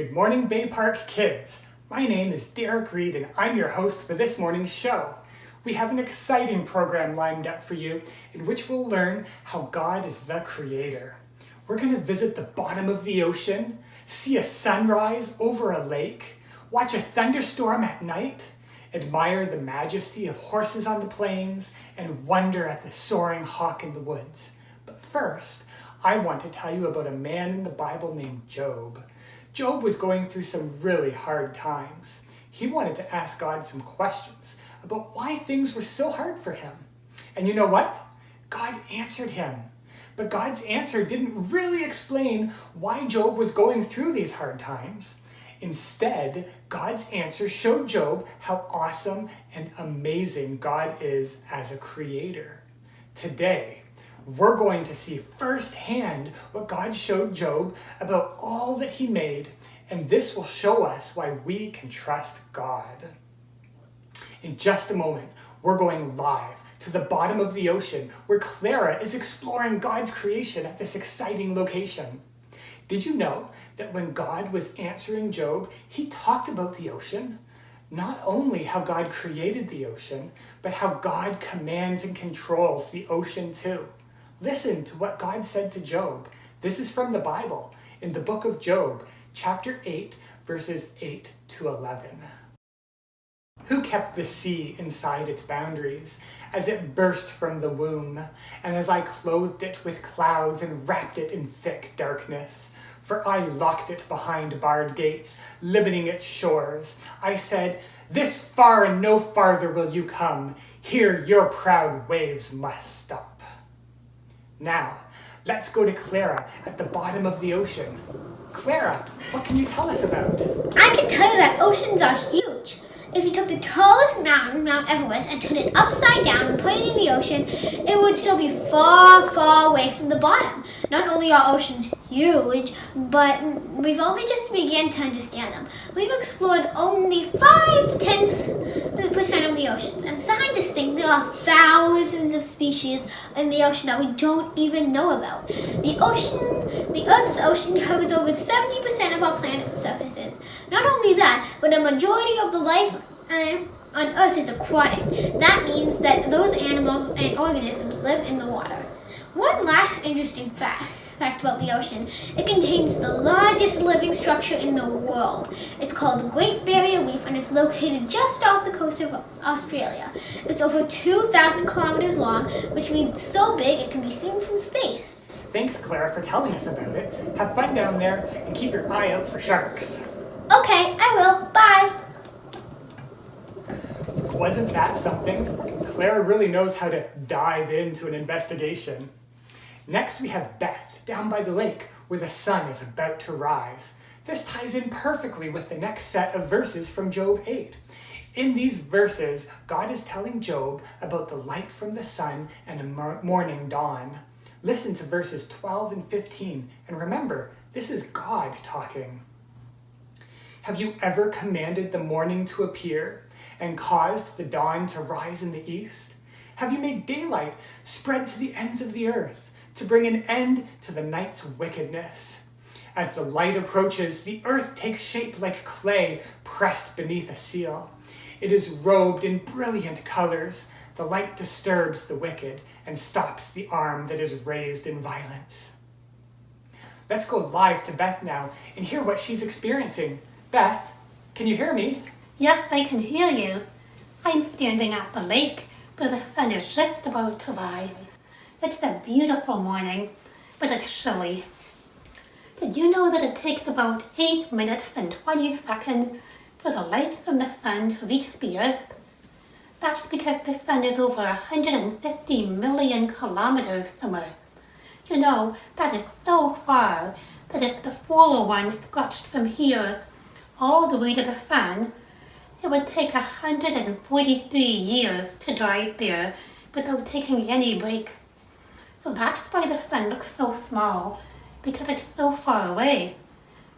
Good morning, Bay Park kids. My name is Derek Reid and I'm your host for this morning's show. We have an exciting program lined up for you in which we'll learn how God is the creator. We're going to visit the bottom of the ocean, see a sunrise over a lake, watch a thunderstorm at night, admire the majesty of horses on the plains, and wonder at the soaring hawk in the woods. But first, I want to tell you about a man in the Bible named Job. Job was going through some really hard times. He wanted to ask God some questions about why things were so hard for him. And you know what? God answered him. But God's answer didn't really explain why Job was going through these hard times. Instead, God's answer showed Job how awesome and amazing God is as a creator. Today, we're going to see firsthand what God showed Job about all that he made, and this will show us why we can trust God. In just a moment, we're going live to the bottom of the ocean where Clara is exploring God's creation at this exciting location. Did you know that when God was answering Job, he talked about the ocean? Not only how God created the ocean, but how God commands and controls the ocean too. Listen to what God said to Job. This is from the Bible, in the book of Job, chapter 8, verses 8 to 11. Who kept the sea inside its boundaries, as it burst from the womb, and as I clothed it with clouds and wrapped it in thick darkness? For I locked it behind barred gates, limiting its shores. I said, "This far and no farther will you come. Here your proud waves must stop." Now, let's go to Clara at the bottom of the ocean. Clara, what can you tell us about? I can tell you that oceans are huge. If you took the tallest mountain, Mount Everest, and turned it upside down and put it in the ocean, it would still be far, far away from the bottom. Not only are oceans huge, but we've only just begun to understand them. We've explored only 5 to 10% of the oceans, and scientists think there are thousands of species in the ocean that we don't even know about. The Earth's ocean covers over 70% of our planet's surfaces. Not only that, but a majority of the life on Earth is aquatic. That means that those animals and organisms live in the water. One last interesting fact about the ocean: it contains the largest living structure in the world. It's called the Great Barrier Reef, and it's located just off the coast of Australia. It's over 2,000 kilometers long, which means it's so big it can be seen from space. Thanks, Clara, for telling us about it. Have fun down there and keep your eye out for sharks. Okay, I will. Bye. Wasn't that something? Clara really knows how to dive into an investigation. Next, we have Beth down by the lake where the sun is about to rise. This ties in perfectly with the next set of verses from Job 8. In these verses, God is telling Job about the light from the sun and a morning dawn. Listen to verses 12 and 15, and remember, this is God talking. Have you ever commanded the morning to appear and caused the dawn to rise in the east? Have you made daylight spread to the ends of the earth to bring an end to the night's wickedness? As the light approaches, the earth takes shape like clay pressed beneath a seal. It is robed in brilliant colors. The light disturbs the wicked and stops the arm that is raised in violence. Let's go live to Beth now and hear what she's experiencing. Beth, can you hear me? Yes, I can hear you. I'm standing at the lake where the sun is just about to rise. It's a beautiful morning, but it's chilly. Did you know that it takes about 8 minutes and 20 seconds for the light from the sun to reach the earth? That's because the sun is over 150 million kilometers from Earth. You know, that is so far that if the 401 stretched from here all the way to the sun, it would take 143 years to drive there without taking any break. So that's why the sun looks so small, because it's so far away.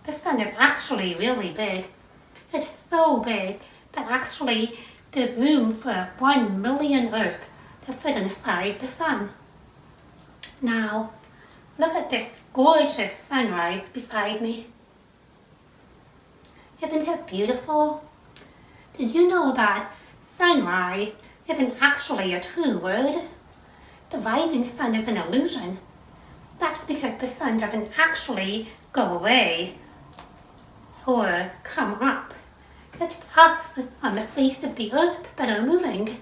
The sun is actually really big. It's so big that actually there's room for 1 million Earths to fit inside the sun. Now, look at this gorgeous sunrise beside me. Isn't it beautiful? Did you know that sunrise isn't actually a true word? The rising sun is an illusion. That's because the sun doesn't actually go away or come up. It's paths on the face of the earth that are moving.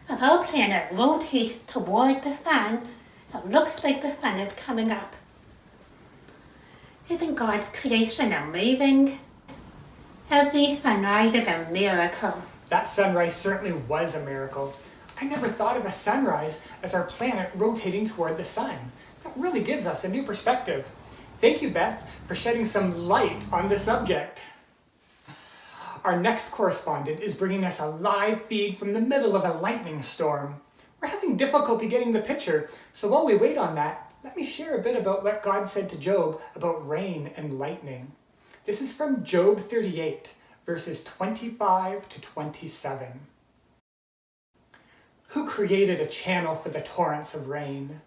As our planet rotates toward the sun, it looks like the sun is coming up. Isn't God's creation amazing? Every sunrise is a miracle. That sunrise certainly was a miracle. I never thought of a sunrise as our planet rotating toward the sun. That really gives us a new perspective. Thank you, Beth, for shedding some light on the subject. Our next correspondent is bringing us a live feed from the middle of a lightning storm. We're having difficulty getting the picture, so while we wait on that, let me share a bit about what God said to Job about rain and lightning. This is from Job 38, verses 25 to 27. Who created a channel for the torrents of rain?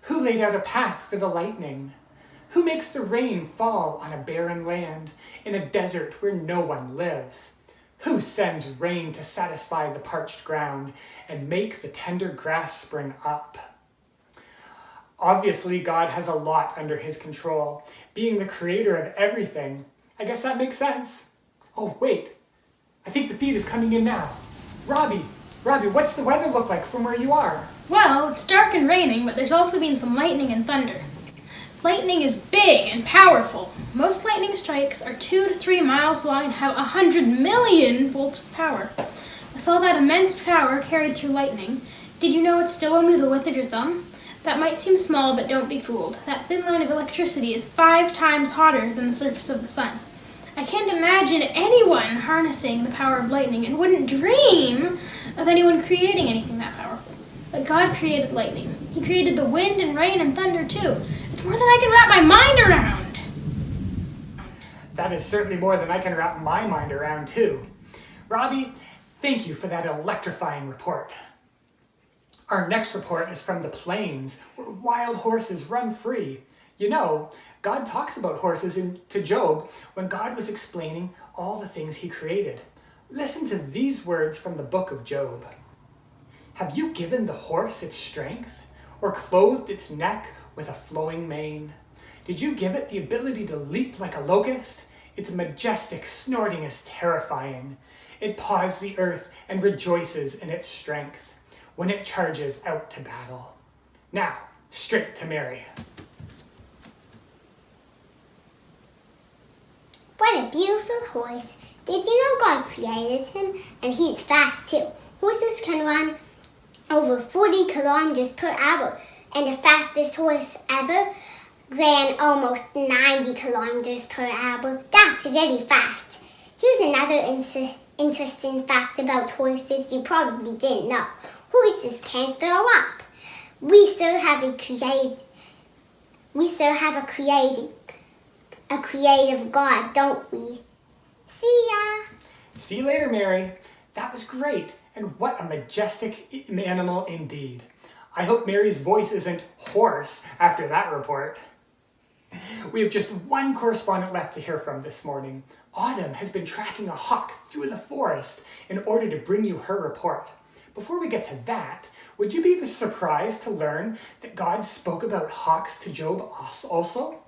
Who laid out a path for the lightning? Who makes the rain fall on a barren land, in a desert where no one lives? Who sends rain to satisfy the parched ground and make the tender grass spring up? Obviously, God has a lot under his control. Being the creator of everything, I guess that makes sense. Oh, wait. I think the feed is coming in now. Robbie, what's the weather look like from where you are? Well, it's dark and raining, but there's also been some lightning and thunder. Lightning is big and powerful. Most lightning strikes are 2 to 3 miles long and have 100 million volts of power. With all that immense power carried through lightning, did you know it's still only the width of your thumb? That might seem small, but don't be fooled. That thin line of electricity is 5 times hotter than the surface of the sun. I can't imagine anyone harnessing the power of lightning and wouldn't dream of anyone creating anything that powerful. But God created lightning. He created the wind and rain and thunder too. It's more than I can wrap my mind around. That is certainly more than I can wrap my mind around too. Robbie, thank you for that electrifying report. Our next report is from the plains, where wild horses run free. You know, God talks about horses to Job when God was explaining all the things he created. Listen to these words from the book of Job. Have you given the horse its strength, or clothed its neck with a flowing mane? Did you give it the ability to leap like a locust? Its majestic snorting is terrifying. It paws the earth and rejoices in its strength when it charges out to battle. Now, straight to Mary. What a beautiful horse. Did you know God created him? And he's fast too. Horses can run over 40 kilometers per hour, and the fastest horse ever ran almost 90 kilometers per hour. That's really fast. Here's another interesting fact about horses you probably didn't know. Horses can't throw up. We still have a creative God, don't we? See ya! See you later, Mary. That was great, and what a majestic animal indeed. I hope Mary's voice isn't hoarse after that report. We have just one correspondent left to hear from this morning. Autumn has been tracking a hawk through the forest in order to bring you her report. Before we get to that, would you be surprised to learn that God spoke about hawks to Job also?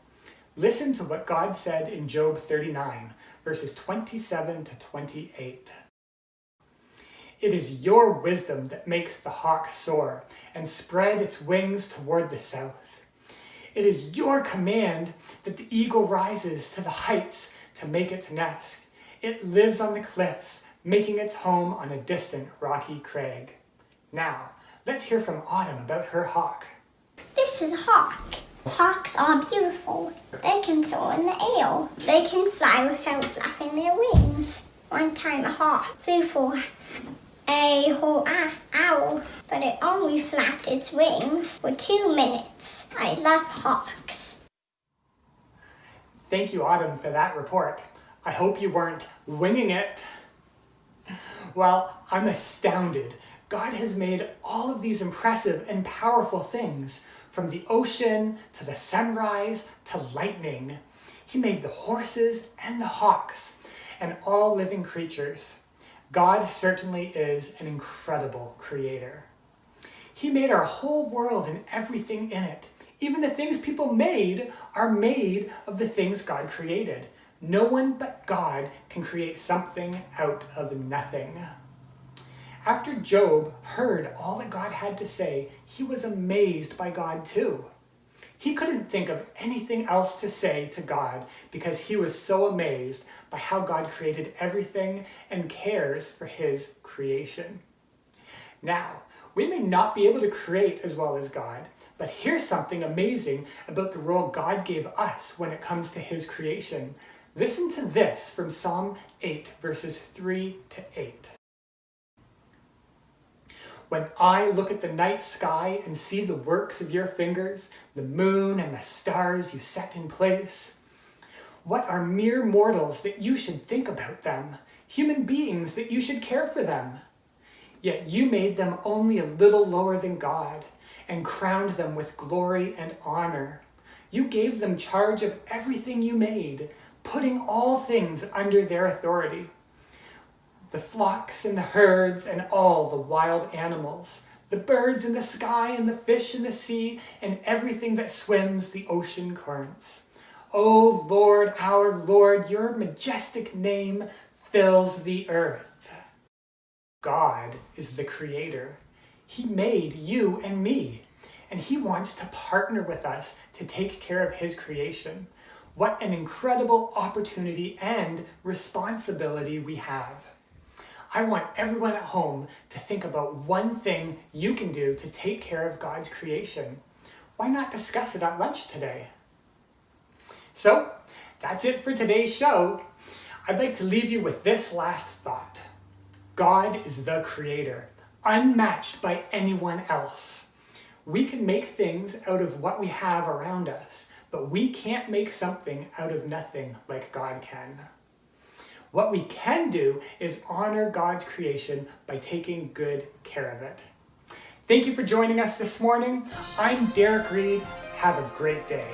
Listen to what God said in Job 39, verses 27 to 28. It is your wisdom that makes the hawk soar and spread its wings toward the south. It is your command that the eagle rises to the heights to make its nest. It lives on the cliffs, making its home on a distant rocky crag. Now, let's hear from Autumn about her hawk. This is a hawk. Hawks are beautiful. They can soar in the air. They can fly without flapping their wings. One time a hawk flew for a whole hour, but it only flapped its wings for 2 minutes. I love hawks. Thank you, Autumn, for that report. I hope you weren't winging it. Well, I'm astounded. God has made all of these impressive and powerful things, from the ocean to the sunrise to lightning. He made the horses and the hawks. and all living creatures. God certainly is an incredible creator. He made our whole world and everything in it. Even the things people made are made of the things God created. No one but God can create something out of nothing. After Job heard all that God had to say, he was amazed by God too. He couldn't think of anything else to say to God because he was so amazed by how God created everything and cares for his creation. Now, we may not be able to create as well as God, but here's something amazing about the role God gave us when it comes to his creation. Listen to this from Psalm 8, verses 3 to 8. When I look at the night sky and see the works of your fingers, the moon and the stars you set in place, what are mere mortals that you should think about them, human beings that you should care for them? Yet you made them only a little lower than God and crowned them with glory and honor. You gave them charge of everything you made, putting all things under their authority. The flocks and the herds and all the wild animals, the birds in the sky and the fish in the sea and everything that swims the ocean currents. O Lord, our Lord, your majestic name fills the earth. God is the creator. He made you and me, and he wants to partner with us to take care of his creation. What an incredible opportunity and responsibility we have. I want everyone at home to think about one thing you can do to take care of God's creation. Why not discuss it at lunch today? So, that's it for today's show. I'd like to leave you with this last thought. God is the creator, unmatched by anyone else. We can make things out of what we have around us, but we can't make something out of nothing like God can. What we can do is honor God's creation by taking good care of it. Thank you for joining us this morning. I'm Derek Reid. Have a great day.